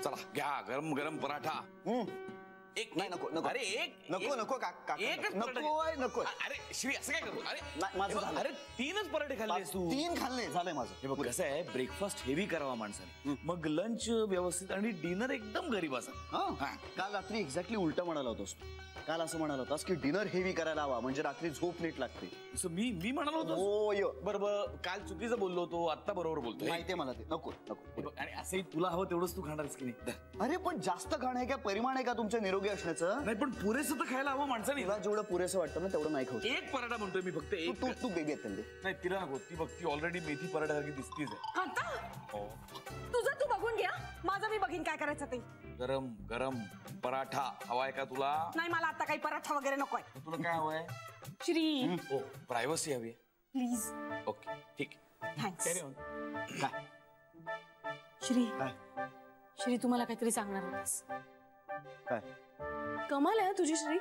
चला घ्या गरम गरम पराठा. एक नाही नको नको. अरे एक नको नको काका. नको. अरे श्री असं काय करतो? अरे माझं झालं. अरे 3च पराठे खाल्लेस तू. 3 खाल्ले झालंय माझं. हे बघ कसं आहे, ब्रेकफास्ट हेवी करावा माणसाने, मग लंच व्यवस्थित आणि डिनर एकदम गरीब असा. काल रात्री एक्झॅक्टली उलट म्हणाला होतास तू. काल असं म्हणाला होतास की डिनर हेवी करायला हवा म्हणजे रात्री झोप नीट लागते. मी म्हणालो होतो. होय बरोबर. काल चुकीचं बोललो होतो, आता बरोबर बोलतोय. माहितीये मला ते. नको नको. आणि असंही तुला हवं तेवढंच तू खाणारच की नाही. अरे पण जास्त खाणं आहे का परिमाण आहे का तुमच्या निरोगी असण्याचं? नाही पण पुरेसं तर खायला हवं माणसाने. तुला जेवढं पुरेसं वाटतं ना तेवढं नाही खाऊ. एक पराठा म्हणतोय मी फक्त. एक तू बेबी येते दे. नाही तिला नको. ती बघ ती ऑलरेडी मेथी पराठ्यासारखी दिसतीच आहे. कांता तुझं तू बघून घ्या, माझं मी बघीन काय करायचं ते. गरम गरम पराठा हवाय का तुला? नाही मला आता काही पराठा वगैरे नकोय. तुला काय हवंय? श्री हो प्रायव्हसी हवी. प्लीज. ओके ठीक. थँक्स. काय श्री काय श्री तुम्हाला काहीतरी सांगणार होतास. काय कमाल आहे तुझी श्री.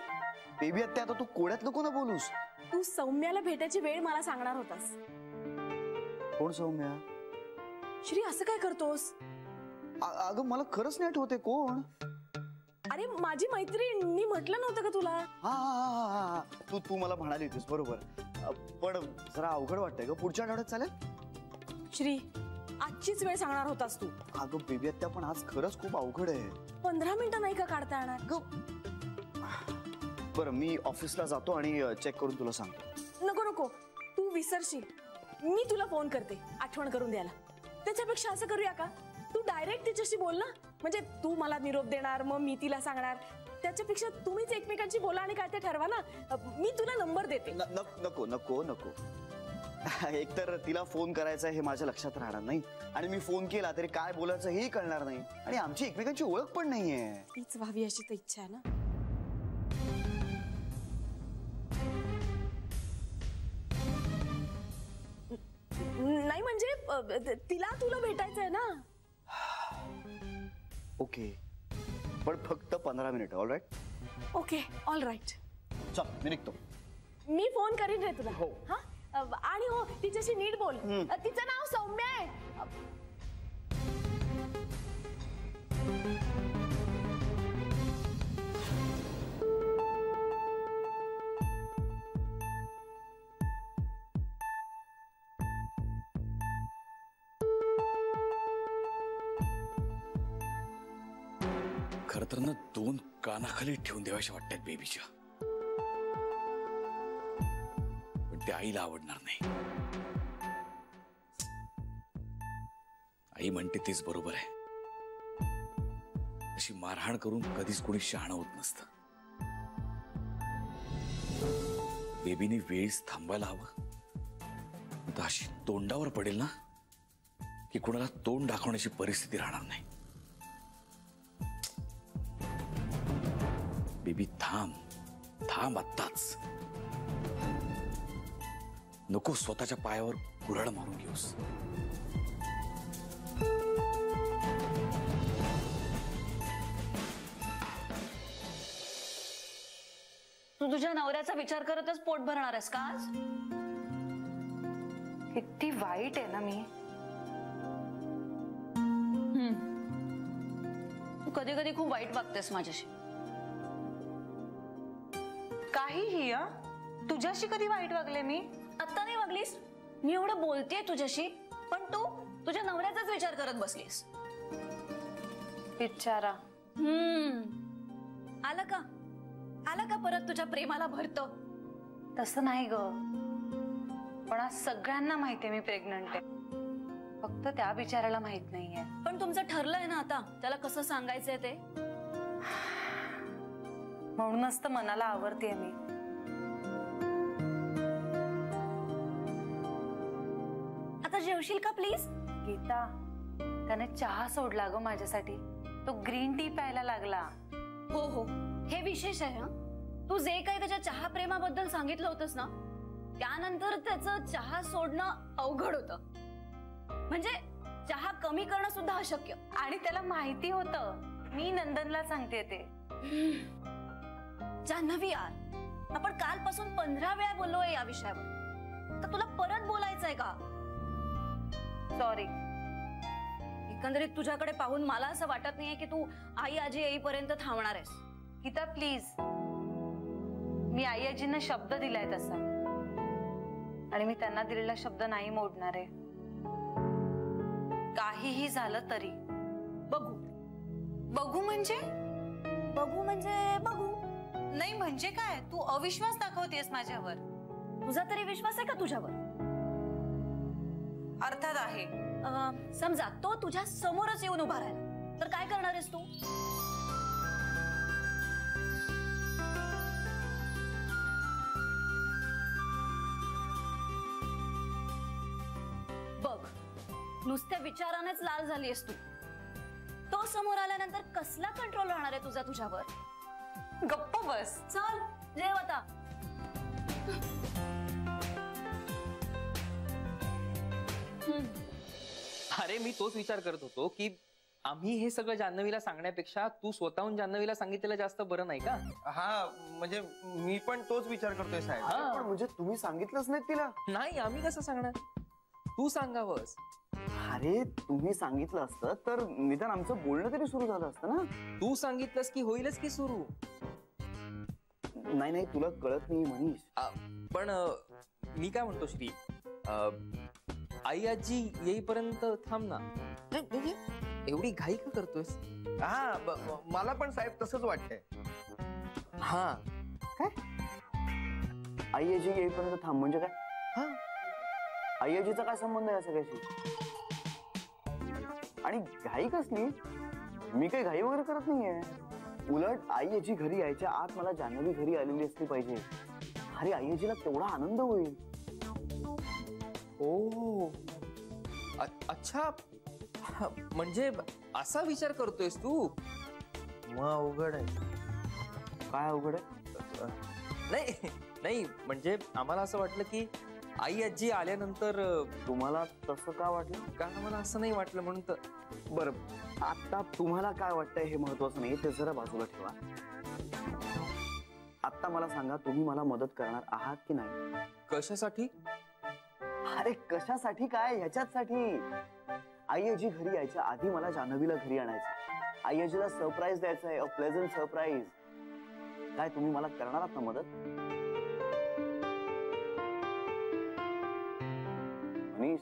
बेबी आत्या आता तू कोड्यात नको ना बोलूस. तू सौम्याला भेटायची वेळ मला सांगणार होतास. कोण सौम्या? श्री असं काय करतोस? अगं मला खरंच नाही आठवते कोण. अरे माझी मैत्रीण. मी म्हटलं नव्हतं का तुला? हा तू मला म्हणाली होतीस बरोबर. पण जरा अवघड वाटतंय ग. पुढच्या आठवड्यात चालेल? श्री आजचीच वेळ सांगणार होतास तू. अगं बेबी आत्या पण आज खरंच खूप अवघड आहे. 15 मिनिटं नाही का काढता येणार? बरं मी ऑफिसला जातो आणि चेक करून तुला सांगतो. नको तू विसरशील. मी तुला फोन करते आठवण करून द्यायला. त्याच्यापेक्षा असं करूया का, तू डायरेक्ट तिच्याशी बोल ना. म्हणजे तू मला निरोप देणार, मग मी तिला सांगणार. त्याच्यापेक्षा तुम्हीच एकमेकांशी बोला आणि काय ते ठरवा ना. मी तुला नंबर देते. नको नको नको. एकतर तिला फोन करायचा हे माझ्या लक्षात राहणार नाही आणि मी फोन केला तरी काय बोलायचं हेही कळणार नाही आणि आमची एकमेकांची ओळख पण नाहीये. तीच व्हावी अशी तर इच्छा आहे ना. नाही म्हणजे तिला तुला भेटायचंय ना. ओके पण फक्त 15 minute. All right. Okay all right. चल मी निघतो. मी फोन करीन रे तुला. हो. हा आणि हो तिच्याशी नीट बोल. तिचं नाव सौम्या आहे. खर तर ना 2 कानाखाली ठेवून द्याव्याशा वाटतात बेबीच्या, पण ते आईला आवडणार नाही. आई म्हणते तेच बरोबर आहे. अशी मारहाण करून कधीच कोणी शहाणं होत नसतं. बेबीने वेळीच थांबायला हवं. आता अशी तोंडावर पडेल ना की कोणाला तोंड दाखवण्याची परिस्थिती राहणार नाही. बेबी थांब आत्ताच. नको स्वतःच्या पायावर कुऱ्हाड मारून घेऊस. तू तुझ्या नवऱ्याचा विचार करतच पोट भरणार आहेस का आज? किती वाईट आहे ना मी. तू कधी कधी खूप वाईट वागतेस माझ्याशी. काहीही. तुझ्याशी कधी वाईट वागले मी? आता नाही वागलीस. मी एवढं बोलतेय तुझ्याशी पण तू तुझ्या नवऱ्याचाच विचार करत बसलीस. बिचारा. आला का परत तुझ्या प्रेमाला भरतो? तसं नाही ग. पण आज सगळ्यांना माहितीये मी प्रेग्नंट आहे. फक्त त्या बिचाराला माहित नाहीये. पण तुमचं ठरलंय ना आता त्याला कसं सांगायचंय ते. म्हणूनच तर मनाला आवरतेय मी. आता जेवशील का प्लीज? गीता त्याने चहा सोडला ग माझ्यासाठी. तो ग्रीन टी प्यायला लागला. हो हे विशेष आहे. तू जे काही त्याच्या चहा प्रेमाबद्दल सांगितलं होतंस ना त्यानंतर त्याचं चहा सोडणं अवघड होतं. म्हणजे चहा कमी करणं सुद्धा अशक्य. आणि त्याला माहिती होतं. मी नंदनला सांगते ते. जान्हवी यार आपण कालपासून 15 वेळा बोललोय या विषयावर. तर तुला परत बोलायचंय का? सॉरी. एकंदरीत तुझ्याकडे पाहून मला असं वाटत नाहीये की तू आई आजी येईपर्यंत थांबणार आहेस. गीता प्लीज, मी आई आजींना शब्द दिलाय तसा, आणि मी त्यांना दिलेला शब्द नाही मोडणार आहे. काहीही झालं तरी. बघू बघू म्हणजे? बघू म्हणजे बघू. नाही म्हणजे काय? तू अविश्वास दाखवतेस माझ्यावर. तुझा तरी विश्वास आहे का तुझ्यावर? अर्थात आहे. समजा तो तुझ्या समोरच येऊन उभा राहिला तर काय करणार आहेस तू? बघ, नुसत्या विचारानेच लाल झालीयस तू. तो समोर आल्यानंतर कसला कंट्रोल राहणार आहे तुझा तुझ्यावर? गप्प बस. चल जेव आता. अरे मी तोच विचार करत होतो की आम्ही हे सगळं जान्हवीला सांगण्यापेक्षा तू स्वतःहून जान्हवीला सांगितलेलं जास्त बरं नाही का? हा म्हणजे मी पण तोच विचार करतोय साहेब. हा. पण म्हणजे तुम्ही सांगितलंच नाही तिला. नाही, आम्ही कसं सांगणार? तू सांगावंस. अरे तुम्ही सांगितलं असतं तर निदान आमचं बोलणं तरी सुरू झालं असतं ना. तू सांगितलंस की होईलच की सुरू. नाही तुला कळत नाही मनीष. पण मी काय म्हणतो श्री, आई आजी येईपर्यंत थांब ना. म्हणजे एवढी घाई का करतोयस? हा मला पण साहेब तसंच वाटतंय. हा आई आजी येईपर्यंत थांब म्हणजे काय? हा आई आजीचा काय संबंध आहे सगळ्याशी? आणि घाई कसली? मी काही घाई वगैरे करत नाहीये. उलट आई आजी घरी यायच्या आत मला जान्हवी घरी आलेली असली पाहिजे. अरे आई आजीला तेवढा आनंद होईल. ओ अच्छा, म्हणजे असा विचार करतोयस तू? मग अवघड आहे. काय अवघड आहे? नाही नाही, म्हणजे आम्हाला असं वाटलं की आई आजी आल्यानंतर. तुम्हाला तसं का वाटलं? का आम्हाला असं नाही वाटलं म्हणून तर. बरं आता तुम्हाला काय वाटतंय हे महत्वाचं नाही, ते जरा बाजूला ठेवा. आता मला सांगा, तुम्ही मला मदत करणार आहात की नाही? कशासाठी? अरे कशासाठी काय? ह्याच्यासाठी. आई आजी घरी यायच्या आधी मला जान्हवीला घरी आणायचं. आई आजीला सरप्राईज द्यायचं आहे, अ प्लेझंट सरप्राईज. काय तुम्ही मला करणार आहात ना मदत? मनीष,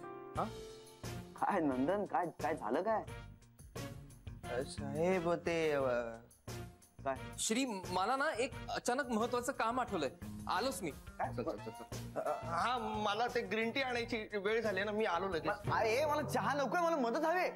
काय नंदन, काय काय झालं काय? साहेब ते काय श्री, मला ना एक अचानक महत्वाचं काम आठवलंय. आलोच मी. हा मला ते ग्रीन टी आणायची वेळ झाली ना, मी आलो लगेच. अरे मला चहा लवकर, मला मदत हवी.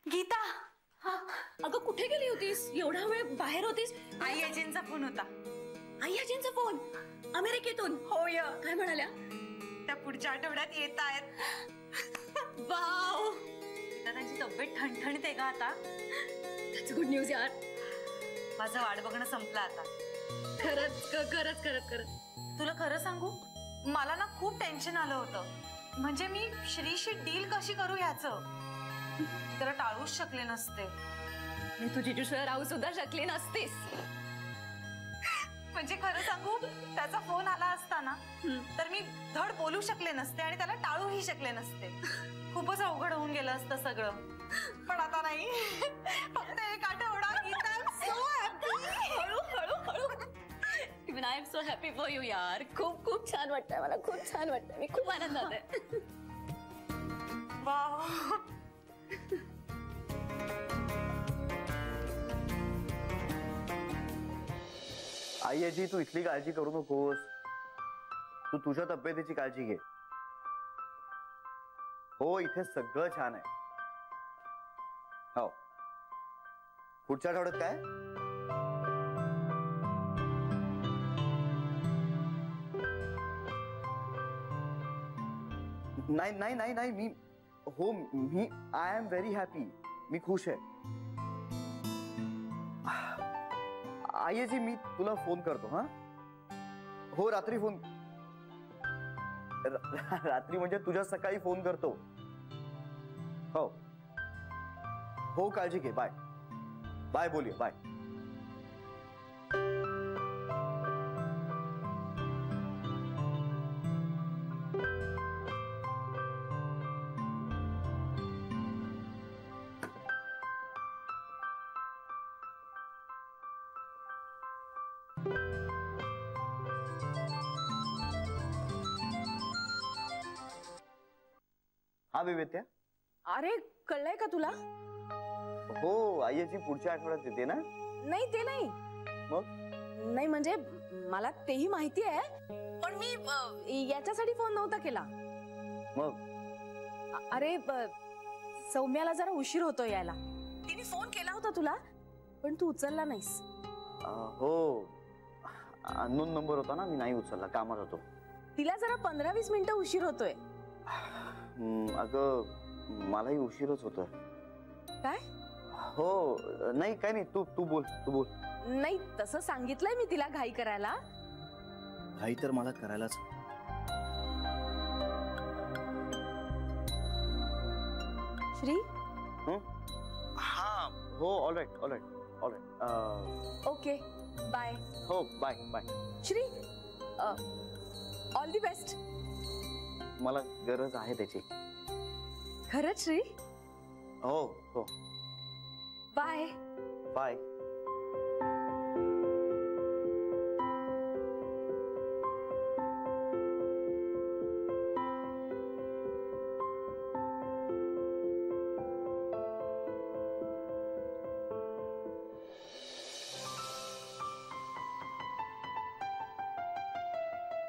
गीता, अगं कुठे गेली होतीस? एवढा वेळ बाहेर होतीस? आई आजींचा फोन होता. आई आजींचा फोन अमेरिकेतून? होय, काय म्हणाल्या? त्या पुढच्या आठवड्यात येत आहेत. वाव, गीता, त्यांची तब्येत ठणठणीत आहे का आता? दॅट्स गुड न्यूज यार. माझं वाट बघणं संपलं आता. खरंच खरंच खरंच खरंच. तुला खरं सांगू, मला ना खूप टेन्शन आलं होतं. म्हणजे मी श्रीशी डील कशी करू ह्याचं. त्याला टाळूच शकले नसते. मी तुझी दुसरं राहू सुद्धा शकली नसतीस. म्हणजे खरं सांगू, त्याचा फोन आला असता ना तर मी धड बोलू शकले नसते आणि त्याला टाळूही शकले नसते. खूपच अवघड होऊन गेलं असतं सगळं. पण आता नाही. फक्त एक आठवडा. Gita, I'm so happy. हळू हळू हळू. Even I am so happy for you यार. खूप खूप छान वाटतंय मला, खूप छान वाटतंय. मी खूप आनंदात आहे. वाव. आई आजी, तू इथली काळजी करू नकोस. तू तुझ्या तब्येतीची काळजी घे. हो, इथे सगळं छान आहे. हो, पुढच्या आठवड्यात काय? नाही नाही नाही नाही, मी हो मी आय एम व्हेरी हॅपी. मी खुश आहे. आईजी, मी तुला फोन करतो. हा हो, रात्री फोन. रात्री म्हणजे तुझ्या सकाळी फोन करतो. हो हो काळजी घे. Bye bye. बोलूया. बाय. हा विवेत्या. अरे कळलंय का तुला? हो आईची पुढच्या आठवड्यात येते ना. नाही ते नाही. मग नाही म्हणजे मला तेही माहिती आहे, पण मी याच्यासाठी फोन नव्हता केला. मग अरे सौम्याला जरा उशीर होतो यायला. तिने फोन केला होता तुला, पण तू उचलला नाहीस. हो अननोन नंबर होता ना, मी नाही उचलला, कामात होतो. तिला जरा 15-20 मिनिटं उशीर होतोय. अगं मलाही उशीरच होतोय. काय? हो नाही काय नाही. तू बोल. नाही तसं सांगितलंय मी तिला घाई करायला. घाई तर मला करायलाच. श्री. हा हो. All right. Okay bye. हो bye bye. Shree all the best. मला गरज आहे त्याची. खरंच श्री. हो हो. Bye bye.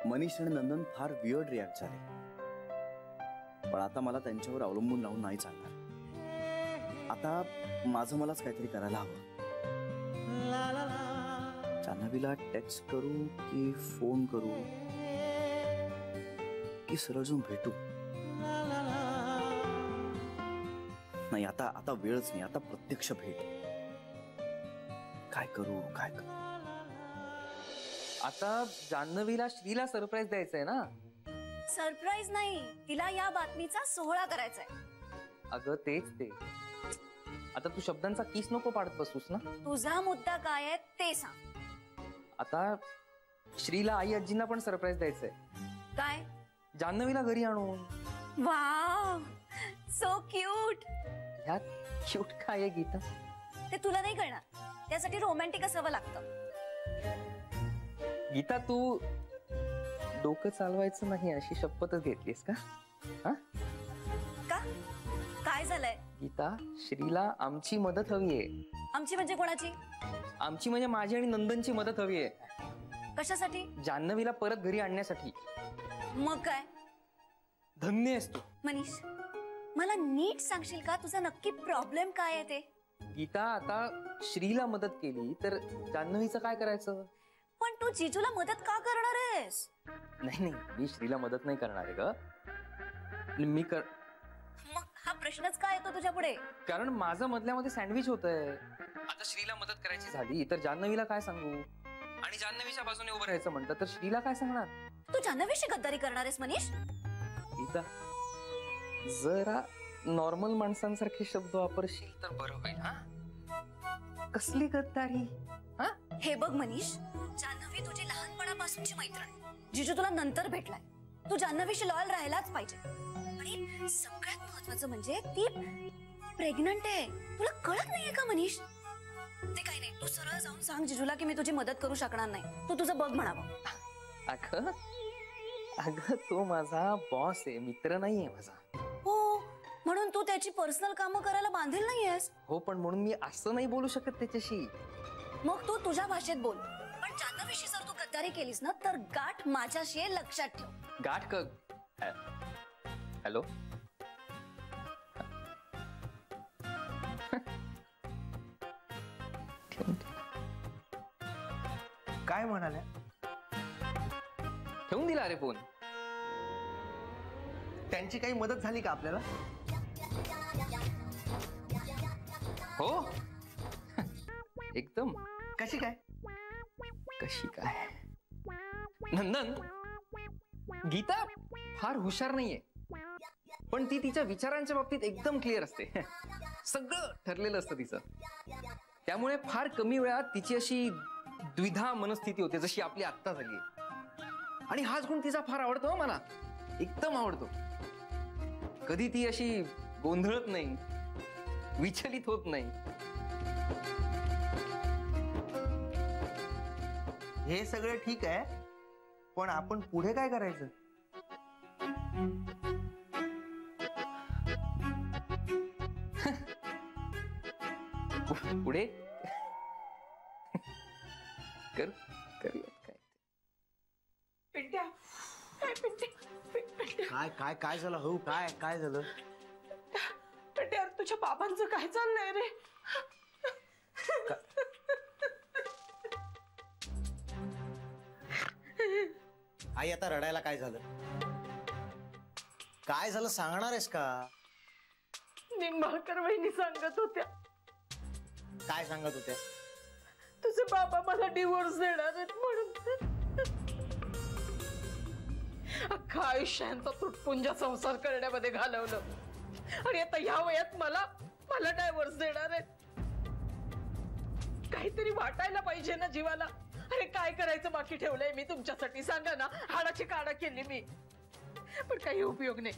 मनीष आणि नंदन फार वियर्ड रिॲक्ट झाले, पण आता मला त्यांच्यावर अवलंबून राहून नाही चालणार. आता माझं मलाच काहीतरी करायला हवं. जान्हवीला टेक्स्ट करू की फोन करू की सरळ जाऊन भेटू? नाही आता वेळच नाही. आता प्रत्यक्ष भेट. काय करू? आता जान्हवीला श्रीला सरप्राईज द्यायचंय ना. सरप्राईज नाही, तिला या बातमीचा सोहळा करायचाय. अगं तेच ते. आता तू शब्दांचा किस नको पाडत बसूस ना. तुझा मुद्दा काय आहे ते सांग. आता श्रीला आई आजींना पण सरप्राईज द्यायचंय. काय? जान्हवीला घरी आणून. Wow so cute. ह्यात क्यूट काय आहे गीता? ते तुला नाही कळणार. त्यासाठी रोमॅन्टिक असावं लागतं. गीता तू डोकं चालवायचं नाही अशी शपथच घेतलीस का? का? काय झालंय? गीता श्रीला आमची मदत हवीये. आमची म्हणजे कोणाची? आमची म्हणजे माझी आणि नंदनची मदत हवीये. कशासाठी? जान्हवीला परत घरी आणण्यासाठी. मग काय? धन्य आहेस तू. मनीष मला नीट सांगशील का तुझा नक्की प्रॉब्लेम काय आहे ते? गीता आता श्रीला मदत केली तर जान्हवीचं काय करायचं? पण तू जीजूला मदत का करणार आहेस? नाही मी श्रीला मदत नाही करणार आहे ग. मग हा प्रश्नच काय येतो तुझ्या पुढे? कारण माझं मधल्यामध्ये सँडविच होतंय. आता श्रीला मदत करायची झाली तर जान्हवीला काय सांगू? आणि जान्हवीच्या बाजूने उभं राहायचं म्हणतं तर श्रीला काय सांगणार? तू जान्हवीशी गद्दारी करणार आहेस मनीष? गीता जरा नॉर्मल माणसांसारखे शब्द वापरशील तर बरं होईल. हा कसली गद्दारी? हा हे बघ मनीष, जान्हवी तुझी लहानपणापासूनची मैत्रीण आहे. जिजू तुला नंतर भेटलाय. तू जान्हवीशी लॉयल राहायलाच पाहिजे. आणि सगळ्यात महत्वाचं म्हणजे ती प्रेग्नंट आहे. तुला कळत नाहीये का मनीष? ते काही नाही, तू सरळ जाऊन सांग जिजूला की मी तुझी मदत करू शकणार नाही. तू तुझं बघ म्हणावं. अगं तो माझा बॉस आहे, मित्र नाहीये माझा. हो म्हणून तू त्याची पर्सनल कामं करायला बांधील नाहीयेस. हो पण म्हणून मी असं नाही बोलू शकत त्याच्याशी. मग तू तुझ्या भाषेत बोल. पण जान्हवीशी जर तू गद्दारी केलीस ना तर गाठ माझ्याशी आहे, लक्षात ठेव. गाठ क हॅलो काय म्हणाल्या? ठेवून दिला अरे फोन. त्यांची काही मदत झाली का आपल्याला? हो एकदम. कशी काय? नंदन गीता फार हुशार नाहीये, पण ती तिच्या विचारांच्या बाबतीत एकदम क्लिअर असते. सगळं ठरलेलं असतं तिचं. त्यामुळे फार कमी वेळात तिची अशी द्विधा मनस्थिती होते जशी आपली आत्ता झाली. आणि हाच गुण तिचा फार आवडतो हो मला, एकदम आवडतो. कधी ती अशी गोंधळत नाही, विचलित होत नाही. हे सगळं ठीक आहे, पण आपण पुढे काय करायचं? पुढे करूयात काय. पिंट्या, काय काय काय काय झालं हो? काय काय झालं? पिंट्या, तुझ्या बाबांचं काय चाललंय रे? आई आता रडायला काय झालं? काय झालं सांगणार आहेस का? निंबाळकर वहिनी सांगत होत्या काय सांगत होत्या? तुझे बाबा मला डिवोर्स देणार आहेत म्हणून. अख्खा आयुष्यांचा तुटपुंजा संसार करण्यामध्ये घालवलं आणि आता ह्या वयात मला डायव्हर्स देणार आहेत. काहीतरी वाटायला पाहिजे ना जीवाला. अरे काय करायचं बाकी ठेवलंय मी तुमच्यासाठी? सांगा ना. हाडाची काढा केली मी, पण काही उपयोग नाही.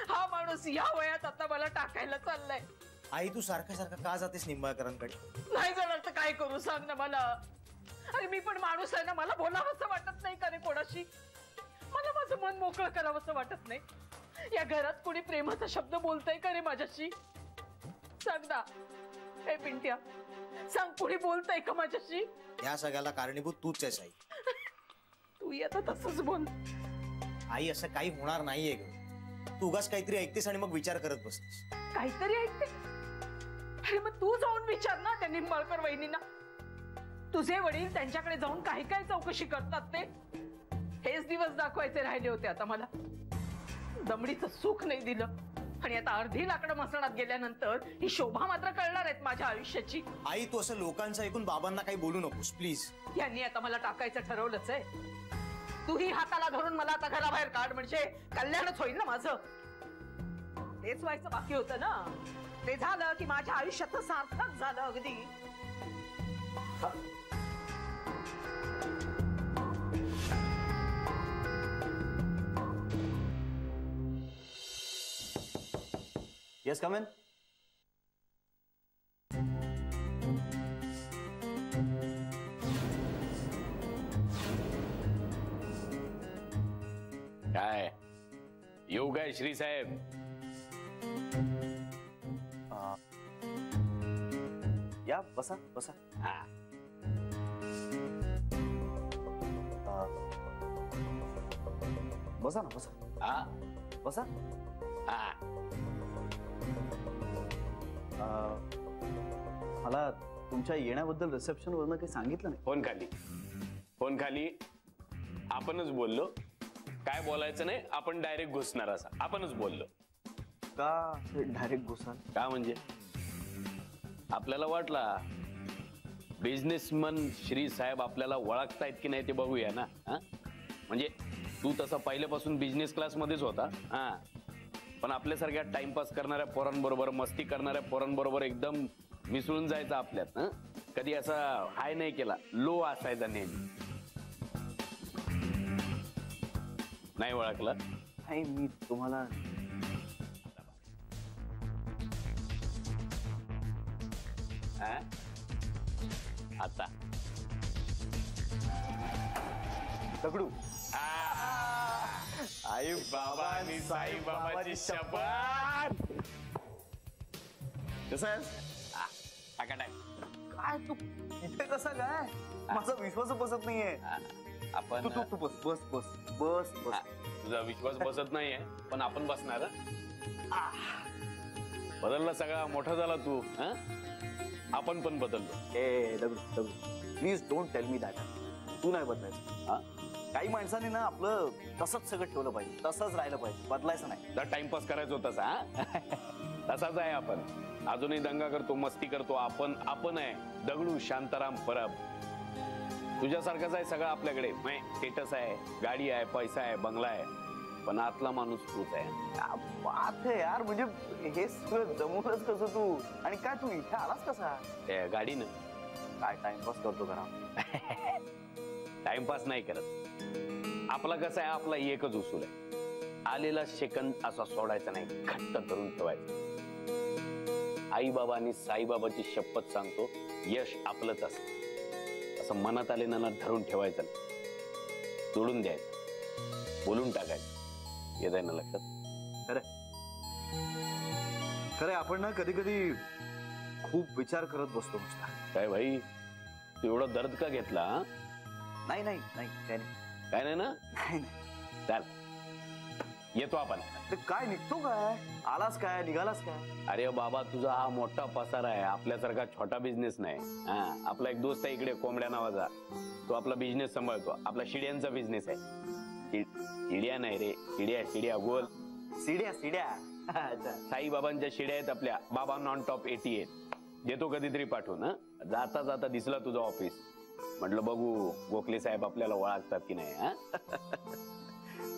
हा माणूस या वयात आता मला टाकायला चाललाय. आई तू सारखं सारखं का जातेस निंबाळकरांकडे? नाही जाणार तर काय करू सांग ना मला. अरे मी पण माणूस आहे ना, मला बोलावंसं वाटत नाही का रे कोणाशी? मला माझं मन मोकळं करावंसं वाटत नाही? या घरात कोणी प्रेमाचा शब्द बोलतय का रे माझ्याशी? सांग ना. ए पिंट्या, सांग कोणी बोलतय का माझ्याशी? या सगळ्याला कारणीभूत तूच आहेस आई. तू आता तसंच बोल. आई असं काही होणार नाहीये ग. तू उगाच काहीतरी ऐकतेस आणि मग विचार करत बसतेस. काहीतरी ऐकते? अरे मग तू जाऊन विचार ना त्या निंबाळकर वहिनींना. तुझे वडील त्यांच्याकडे जाऊन काही काय चौकशी करतात ते. हेच दिवस दाखवायचे राहिले होते आता मला. दमडीचं सुख नाही दिलं आणि आता अर्धी लाकडं मसणात गेल्यानंतर ही शोभा मात्र कळणार आहेत माझ्या आयुष्याची. आई तू असं लोकांचं ऐकून बाबांना काही बोलू नकोस प्लीज. यांनी आता मला टाकायचं ठरवलंच आहे. तूही हाताला धरून मला आता घराबाहेर काढ म्हणजे कल्याणच होईल ना माझं. तेच व्हायचं बाकी होतं ना. ते झालं की माझ्या आयुष्यात सार्थक झालं अगदी. Yes come in. काय येऊ काय श्री साहेब? या बसा बसा. बसा ना बसा. बसा. मला तुमच्या येण्याबद्दल रिसेप्शन वरनं काही सांगितलं नाही. फोन खाली आपणच बोललो. काय बोलायचं नाही, आपण डायरेक्ट घुसणार असं आपणच बोललो. का डायरेक्ट घुसाल? का म्हणजे आपल्याला वाटला बिझनेसमन श्री साहेब आपल्याला ओळखतायत की नाही ते बघूया ना. म्हणजे तू तसा पहिल्यापासून बिझनेस क्लास मध्येच होता. पण आपल्यासारख्या टाइमपास करणाऱ्या पोरांबरोबर, मस्ती करणाऱ्या पोरांबरोबर एकदम मिसळून जायचं आपल्यात. कधी असा हाय नाही केला, लो असायचा नेहमी. नाही ओळखला? नाही मी तुम्हाला आता दगडू. आई बाबा आणि साई बाबाची शपथ. कसं आहेस? काय तू इथे कसं काय? माझा विश्वास बसत नाहीये. आपण तू बस बस बस बस बस. तुझा विश्वास बसत नाहीये पण आपण बसणार. बदलला सगळा, मोठा झाला तू. आपण पण बदललो. ए Dagdu Dagdu please don't tell me that. तू नाही बदलायचं. काही माणसाने ना आपलं तसंच सगळं ठेवलं पाहिजे, तसंच राहिलं पाहिजे, बदलायचं नाही. टाइमपास करायचा होता. तसाच आहे आपण. अजूनही दंगा करतो, मस्ती करतो. आपण आहे दगडू शांताराम परब. तुझ्यासारखाच आहे सगळं आपल्याकडे. स्टेटस आहे, गाडी आहे, पैसा आहे, बंगला आहे. पण आतला माणूस तूच आहे. क्या बात है यार, म्हणजे हे सगळं जमवलंच कसं तू? आणि काय तू इथे आलास कसा? त्या गाडीनं काय टाइमपास करतो करा? टाइमपास नाही करत. आपला कसं आहे, आपला एकच उसूल आहे, आलेला सेकंद असा सोडायचा नाही, घट्ट धरून ठेवायचा. आई बाबा आणि साईबाबाची शपथ सांगतो, यश आपलंच असतं. असं मनात आलेलं धरून ठेवायचं नाही, सोडून द्यायचं, बोलून टाकायचं. येत आहे ना लक्षात? खरं आपण ना कधी कधी खूप विचार करत बसतो नुसता. काय भाई, तू एवढा दर्द का घेतला? नाही नाही नाही, काय नाही. काय नाही ना? नाही नाही. चाल, येतो आपण. ते काय निघतो काय? आलास काय, निघालास काय? अरे बाबा, तुझा हा मोठा पसारा आहे, आपल्यासारखा छोटा बिझनेस नाही. हा, आपला एक दोस्त आहे इकडे कोंबड्या नावाचा, तो आपला बिझनेस सांभाळतो. आपला शिड्यांचा बिझनेस आहे. शिड्या नाही रे, शिड्या गोल सिड्या सिड्या. अच्छा. साईबाबांच्या शिड्या आहेत आपल्या. बाबा नॉन टॉप 88 देतो कधीतरी पाठवून. जाता जाता दिसला तुझं ऑफिस, म्हटलं बघू गोखले साहेब आपल्याला ओळखतात की नाही. हा,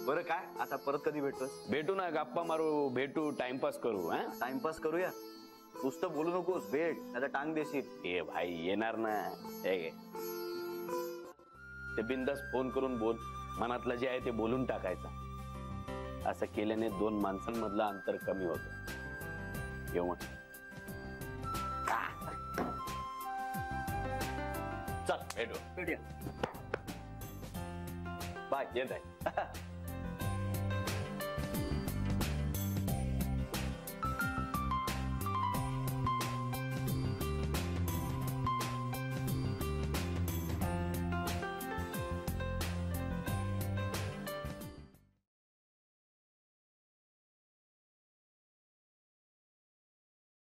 बरं काय आता परत कधी भेटतोस? भेटू ना, गप्पा मारू, भेटू, टाइमपास करू. हा, टाइमपास करूया. नुसतं बोलू नकोस, भेट, आता टांग देशील. ए भाई, येणार ना. हे घे. ते बिंदास फोन करून बोल, मनातलं जे आहे ते बोलून टाकायचं. असं केल्याने दोन माणसांमधलं अंतर कमी होतं. येऊ मग. चल भेटू. भेटूया. बाय. येत आहे.